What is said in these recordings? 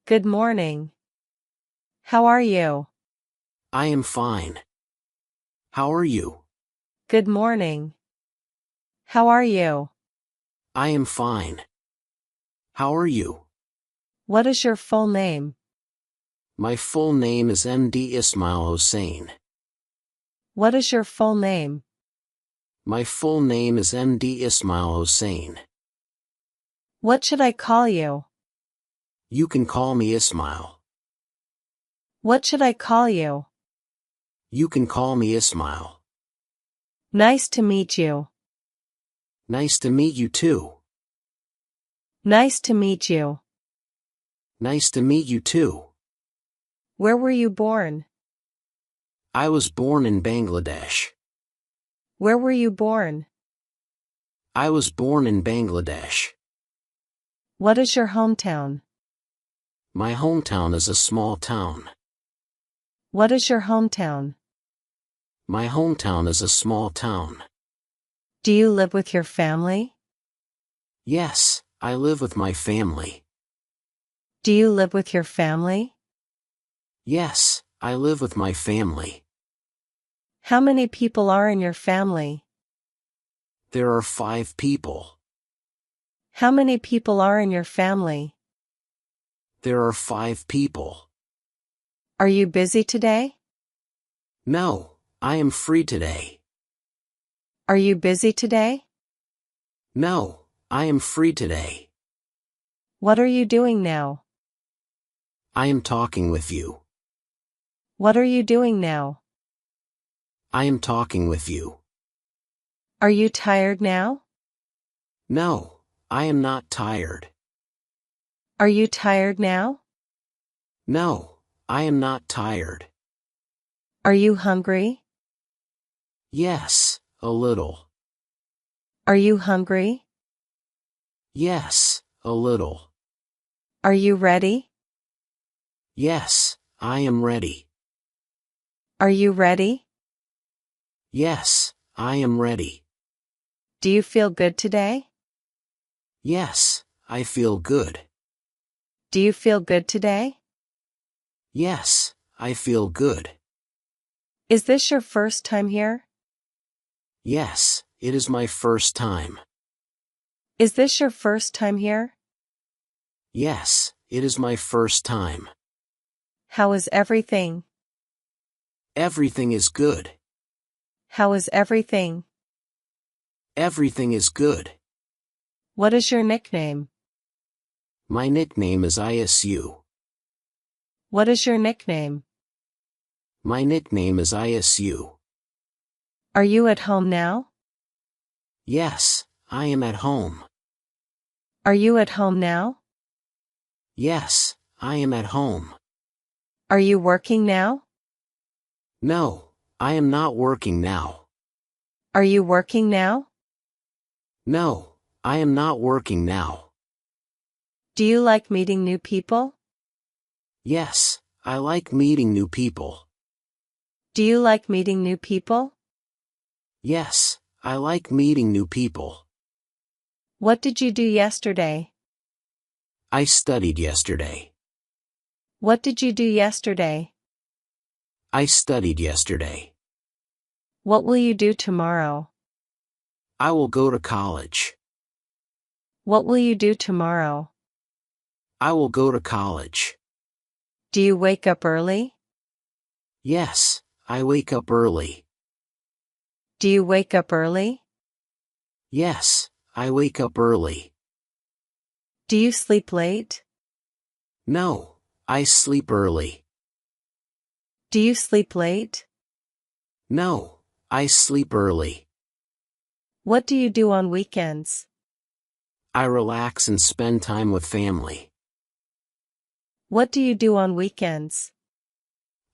Good morning. How are you? I am fine. How are you? Good morning. How are you? I am fine. How are you? What is your full name? My full name is MD Ismail Hossein. What is your full name? My full name is MD Ismail Hossein. What should I call you? You can call me Ismail. What should I call you? You can call me Ismail. Nice to meet you. Nice to meet you too. Nice to meet you. Nice to meet you too. Where were you born? I was born in Bangladesh. Where were you born? I was born in Bangladesh. What is your hometown? My hometown is a small town. What is your hometown? My hometown is a small town. Do you live with your family? Yes, I live with my family. Do you live with your family? Yes, I live with my family. How many people are in your family? There are 5 people. How many people are in your family? There are 5 people. Are you busy today? No, I am free today. Are you busy today? No, I am free today. What are you doing now? I am talking with you. What are you doing now? I am talking with you. Are you tired now? No, I am not tired. Are you tired now? No, I am not tired. Are you hungry? Yes, a little. Are you hungry? Yes, a little. Are you ready? Yes, I am ready. Are you ready? Yes, I am ready. Do you feel good today? Yes, I feel good. Do you feel good today? Yes, I feel good. Is this your first time here? Yes, it is my first time. Is this your first time here? Yes, it is my first time. How is everything? Everything is good. How is everything? Everything is good. What is your nickname? My nickname is ISU. What is your nickname? My nickname is ISU. Are you at home now? Yes, I am at home. Are you at home now? Yes, I am at home. Are you working now? No, I am not working now. Are you working now? No, I am not working now. Do you like meeting new people? Yes, I like meeting new people. Do you like meeting new people? Yes, I like meeting new people. What did you do yesterday? I studied yesterday. What did you do yesterday? I studied yesterday. What will you do tomorrow? I will go to college. What will you do tomorrow? I will go to college. Do you wake up early? Yes, I wake up early. Do you wake up early? Yes, I wake up early. Do you sleep late? No, I sleep early. Do you sleep late? No, I sleep early. What do you do on weekends? I relax and spend time with family. What do you do on weekends?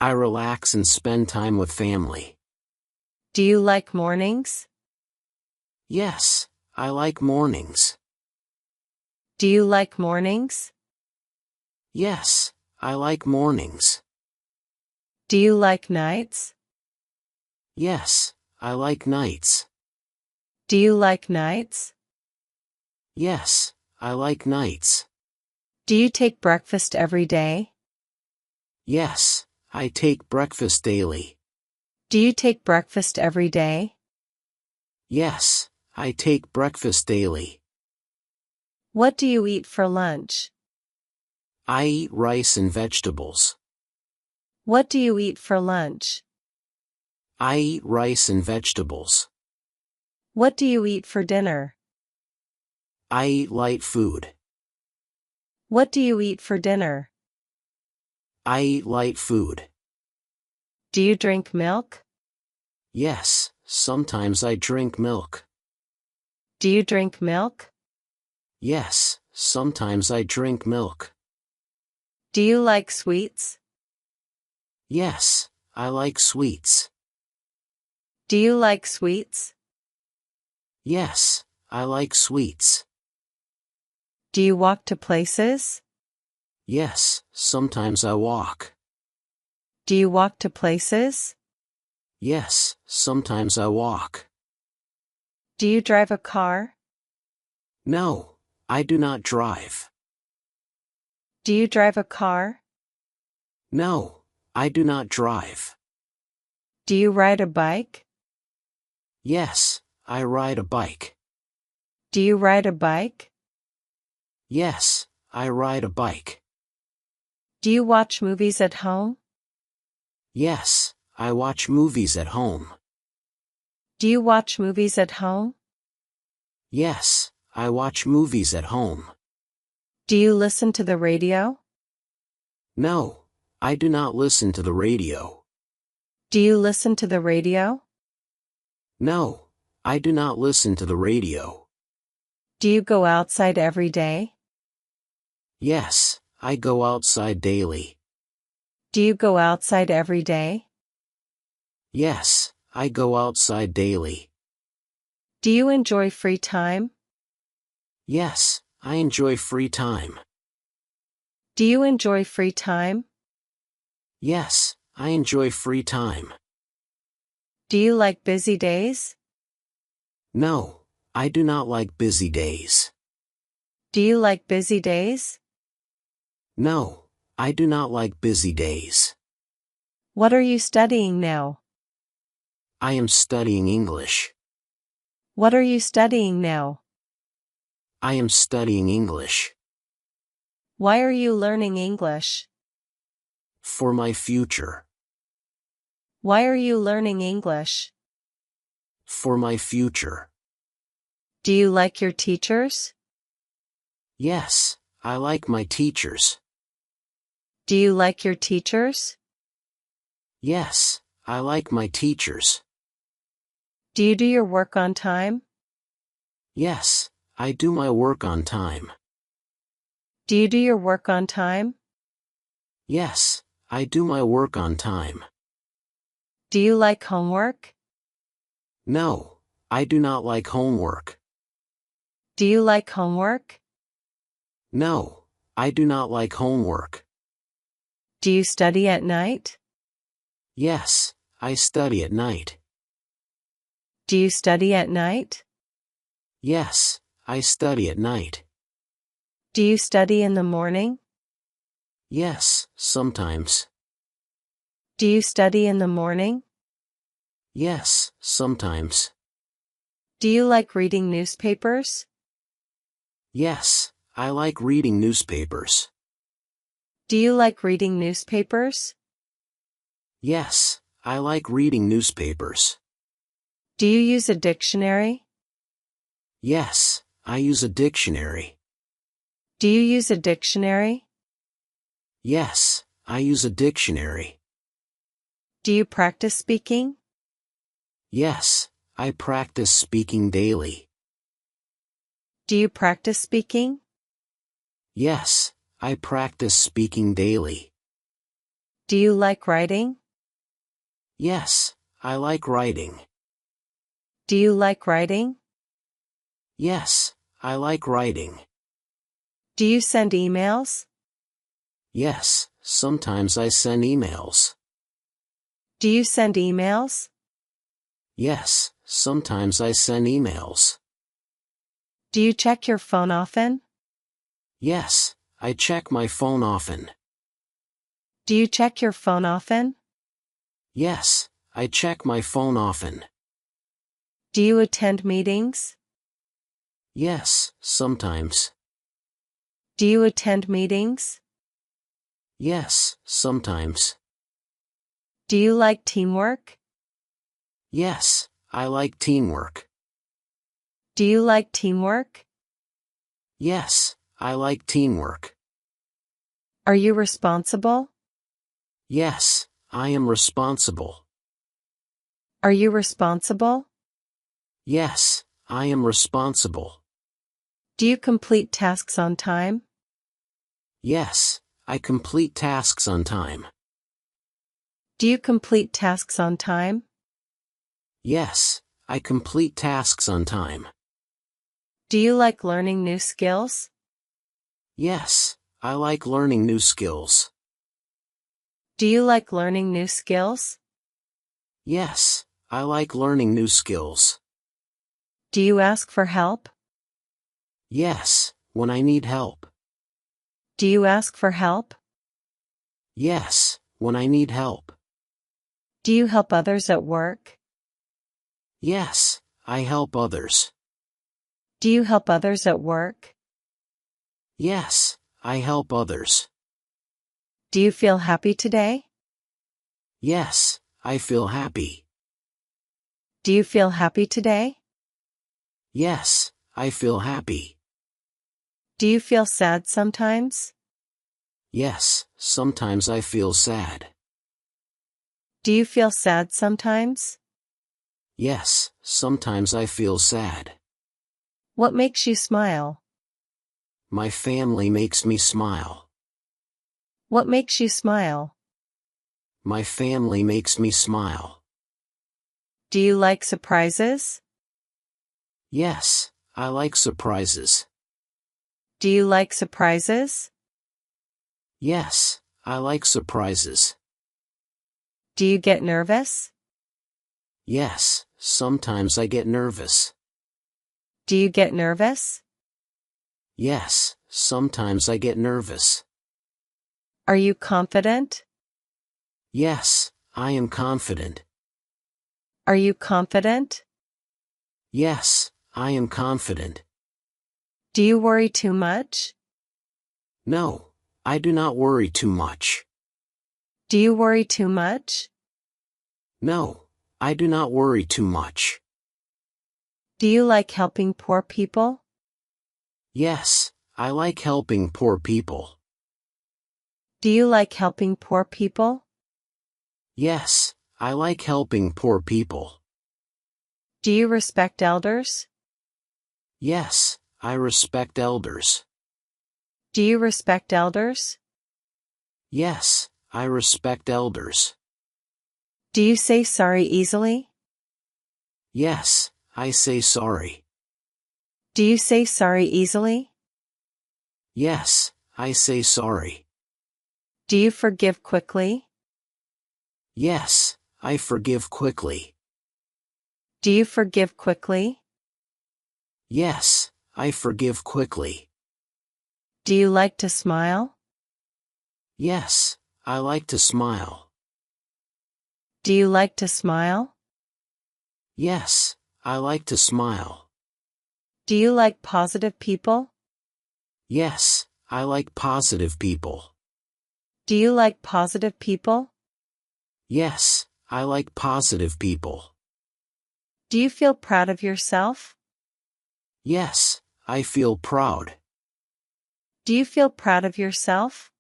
I relax and spend time with family. Do you like mornings? Yes, I like mornings. Do you like mornings? Yes, I like mornings. Do you like nights? Yes, I like nights. Do you like nights? Yes, I like nights. Do you take breakfast every day? Yes, I take breakfast daily. Do you take breakfast every day? Yes, I take breakfast daily. What do you eat for lunch? I eat rice and vegetables. What do you eat for lunch? I eat rice and vegetables. What do you eat for dinner? I eat light food. What do you eat for dinner? I eat light food. Do you drink milk? Yes, sometimes I drink milk. Do you drink milk? Yes, sometimes I drink milk. Do you like sweets? Yes, I like sweets. Do you like sweets? Yes, I like sweets. Do you walk to places? Yes, sometimes I walk. Do you walk to places? Yes, sometimes I walk. Do you drive a car? No, I do not drive. Do you drive a car? No, I do not drive. Do you ride a bike? Yes, I ride a bike. Do you ride a bike? Yes, I ride a bike. Do you watch movies at home? Yes, I watch movies at home. Do you watch movies at home? Yes, I watch movies at home. Do you listen to the radio? No, I do not listen to the radio. Do you listen to the radio? No, I do not listen to the radio. Do you go outside every day? Yes, I go outside daily. Do you go outside every day? Yes, I go outside daily. Do you enjoy free time? Yes, I enjoy free time. Do you enjoy free time? Yes, I enjoy free time. Do you like busy days? No, I do not like busy days. Do you like busy days? No, I do not like busy days. What are you studying now? I am studying English. What are you studying now? I am studying English. Why are you learning English? For my future. Why are you learning English? For my future. Do you like your teachers? Yes, I like my teachers. Do you like your teachers? Yes, I like my teachers. Do you do your work on time? Yes, I do my work on time. Do you do your work on time? Yes, I do my work on time. Do you like homework? No, I do not like homework. Do you like homework? No, I do not like homework. Do you study at night? Yes, I study at night. Do you study at night? Yes, I study at night. Do you study in the morning? Yes, sometimes. Do you study in the morning? Yes, sometimes. Do you like reading newspapers? Yes, I like reading newspapers. Do you like reading newspapers? Yes, I like reading newspapers. Do you use a dictionary? Yes, I use a dictionary. Do you use a dictionary? Yes, I use a dictionary. Do you practice speaking? Yes, I practice speaking daily. Do you practice speaking? Yes, I practice speaking daily. Do you like writing? Yes, I like writing. Do you like writing? Yes, I like writing. Do you send emails? Yes, sometimes I send emails. Do you send emails? Yes, sometimes I send emails. Do you check your phone often? Yes, I check my phone often. Do you check your phone often? Yes, I check my phone often. Do you attend meetings? Yes, sometimes. Do you attend meetings? Yes, sometimes. Do you like teamwork? Yes, I like teamwork. Do you like teamwork? Yes, I like teamwork. Are you responsible? Yes, I am responsible. Are you responsible? Yes, I am responsible. Do you complete tasks on time? Yes, I complete tasks on time. Do you complete tasks on time? Yes, I complete tasks on time. Do you like learning new skills? Yes, I like learning new skills. Do you like learning new skills? Yes, I like learning new skills. Do you ask for help? Yes, when I need help. Do you ask for help? Yes, when I need help. Do you help others at work? Yes, I help others. Do you help others at work? Yes, I help others. Do you feel happy today? Yes, I feel happy. Do you feel happy today? Yes, I feel happy. Do you feel sad sometimes? Yes, sometimes I feel sad. Do you feel sad sometimes? Yes, sometimes I feel sad. What makes you smile? My family makes me smile. What makes you smile? My family makes me smile. Do you like surprises? Yes, I like surprises. Do you like surprises? Yes, I like surprises. Do you get nervous? Yes, sometimes I get nervous. Do you get nervous? Yes, sometimes I get nervous. Are you confident? Yes, I am confident. Are you confident? Yes, I am confident. Do you worry too much? No, I do not worry too much. Do you worry too much? No, I do not worry too much. Do you like helping poor people? Yes, I like helping poor people. Do you like helping poor people? Yes, I like helping poor people. Do you respect elders? Yes, I respect elders. Do you respect elders? Yes, I respect elders. Do you say sorry easily? Yes, I say sorry. Do you say sorry easily? Yes, I say sorry. Do you forgive quickly? Yes, I forgive quickly. Do you forgive quickly? Yes, I forgive quickly. Do you like to smile? Yes, I like to smile. Do you like to smile? Yes, I like to smile. Do you like positive people? Yes, I like positive people. Do you like positive people? Yes, I like positive people. Do you feel proud of yourself? Yes, I feel proud. Do you feel proud of yourself?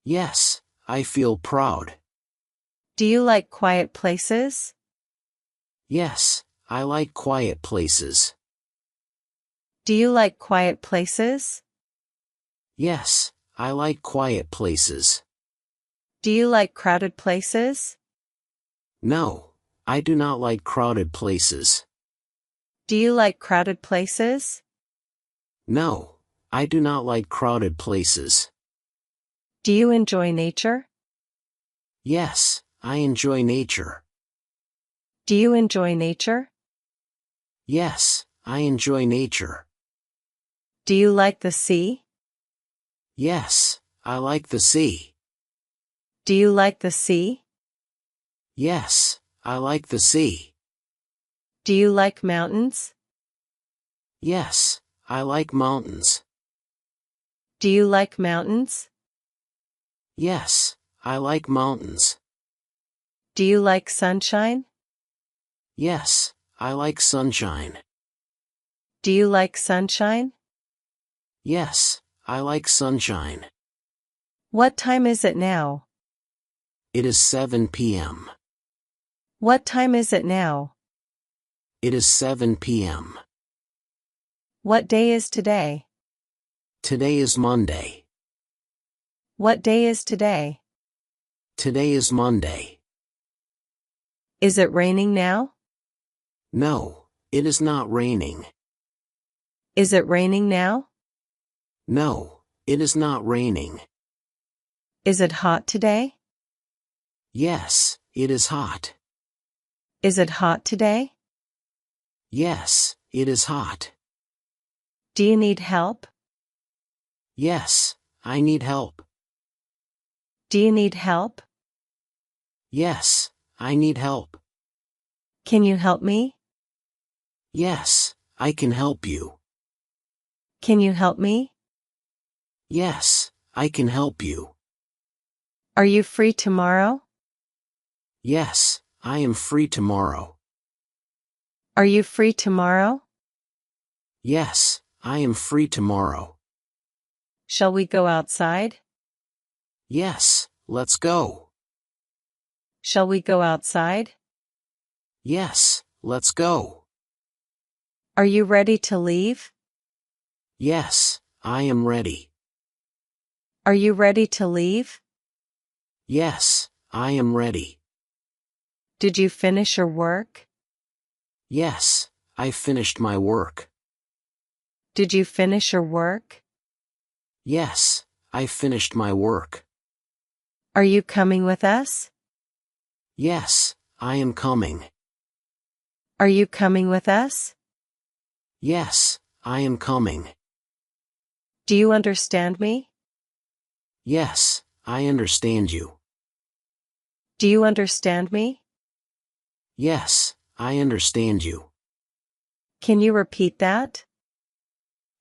Yes, I feel proud. Do you like quiet places? Yes, I like quiet places. Do you like quiet places? Yes, I like quiet places. Do you like crowded places? No, I do not like crowded places. Do you like crowded places? No, I do not like crowded places. Do you enjoy nature? Yes, I enjoy nature. Do you enjoy nature? Yes, I enjoy nature. Do you like the sea? Yes, I like the sea. Do you like the sea? Yes, I like the sea. Do you like mountains? Yes, I like mountains. Do you like mountains? Yes, I like mountains. Do you like sunshine? Yes, I like sunshine. Do you like sunshine? Yes, I like sunshine. What time is it now? It is 7 p.m. What time is it now? It is 7 p.m. What day is today? Today is Monday. What day is today? Today is Monday. Is it raining now? No, it is not raining. Is it raining now? No, it is not raining. Is it hot today? Yes, it is hot. Is it hot today? Yes, it is hot. Do you need help? Yes, I need help. Do you need help? Yes, I need help. Can you help me? Yes, I can help you. Can you help me? Yes, I can help you. Are you free tomorrow? Yes, I am free tomorrow. Are you free tomorrow? Yes, I am free tomorrow. Shall we go outside? Yes, let's go. Shall we go outside? Yes, let's go. Are you ready to leave? Yes, I am ready. Are you ready to leave? Yes, I am ready. Did you finish your work? Yes, I finished my work. Did you finish your work? Yes, I finished my work. Are you coming with us? Yes, I am coming. Are you coming with us? Yes, I am coming. Do you understand me? Yes, I understand you. Do you understand me? Yes, I understand you. Can you repeat that?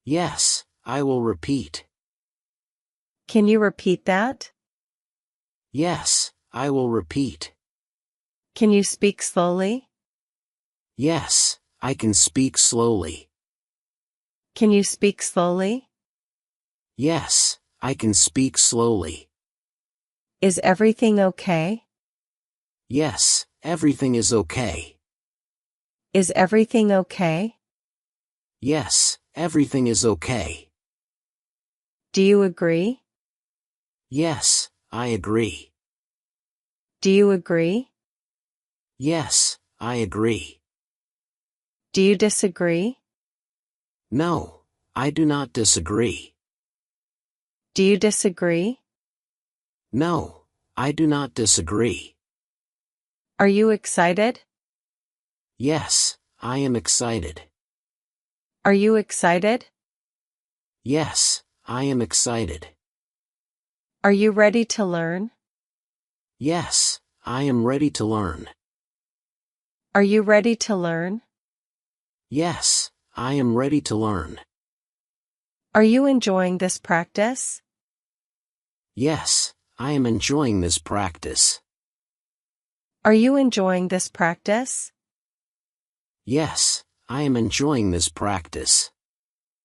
Yes, I will repeat. Can you repeat that? Yes, I will repeat. Can you speak slowly? Yes, I can speak slowly. Can you speak slowly? Yes, I can speak slowly. Is everything okay? Yes, everything is okay. Is everything okay? Yes, everything is okay. Do you agree? Yes, I agree. Do you agree? Yes, I agree. Do you disagree? No, I do not disagree. Do you disagree? No, I do not disagree. Are you excited? Yes, I am excited. Are you excited? Yes, I am excited. Are you ready to learn? Yes, I am ready to learn. Are you ready to learn? Yes, I am ready to learn. Are you enjoying this practice? Yes, I am enjoying this practice. Are you enjoying this practice? Yes, I am enjoying this practice.